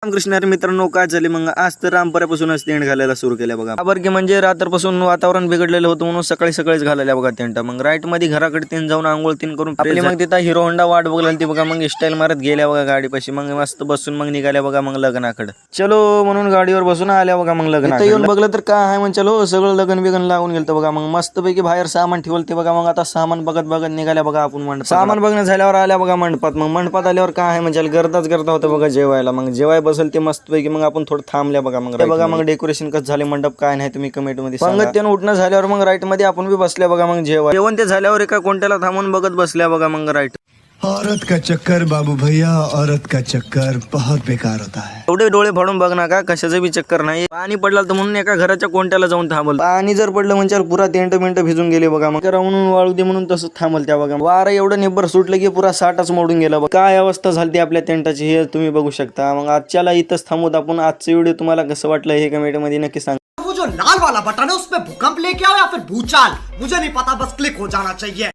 रामकृष्ण मित्रांनो, काय झाले मग आज तर रामपर्यापासूनच टेंट घालायला सुरू केल्या बघा. बरं की म्हणजे रात्रपासून वातावरण बिघडलेलं होतं म्हणून सकाळी सकाळीच घालायला बघा टेंट. मग राईट मध्ये घराकडे तीन जाऊन आंघोळ तीन करून आपली मग तिथं हिरो होंडा वाट बघला ती बघा. मग स्टाईल मारत गेल्या बघा गाडीपाशी. मग मस्त बसून मग निघाल्या बघा मग लग्नाकडे. चलो म्हणून गाडीवर बसून आल्या बघा. मग लग्न येऊन बघलं तर काय आहे म्हणजे चलो सगळं लग्न बिगन लागून गेलं बघा. मग मस्त पैकी बाहेर सामान ठेवलं ते बघा. मग आता सामान बघत बघत निघाल्या बघा आपण मंडप. सामान बघणं झाल्यावर आल्या बघा मंडपात. मग मंडपात आल्यावर काय आहे म्हणजे गर्दाच गर्दा होतं बघा जेवायला. मग जेवाय बसल ते मस्त पैकी मग आपण थोडं थांबल्या बघा. मग बघा मग डेकोरेशन कसं झाले मंडप काय नाही तुम्ही कमेंट मध्ये सांगा. त्यानं उठणं झाल्यावर मग राईट मध्ये आपण बी बसल्या बघा. मग जेवण ते झाल्यावर एका कोणत्याला थांबून बघत बसल्या बघा. मग राईट औरत का चक्कर बाबू भैया, औरत का चक्कर बहुत बेकार होता है. एवढे डोळे फाडून बघ ना का कशाचं बी चक्कर नाही. पाणी पडलं तर म्हणून एका घराच्या कोणत्याला जाऊन थांबल. पाणी जर पडलं म्हणजे पुरा टेंट मिंट भिजून गेले बघा. मग राहून वाळू दे म्हणून तसं थांबल त्या बघा. वारं एवढं निब्बर सुटलं की पुरा साठच मोडून गेला बघा. काय अवस्था झाली आपल्या टेंटाची हे तुम्ही बघू शकता. मग आजच्याला इथंच थांबूत आपण. आजचं व्हिडिओ तुम्हाला कसं वाटलं हे कमेंट मध्ये नक्की सांगा. वो जो लाल वाला बटन है उसपे भूकंप लेके आओ या फिर भूचाल, मुझे नहीं पता, बस क्लिक हो जाना चाहिए.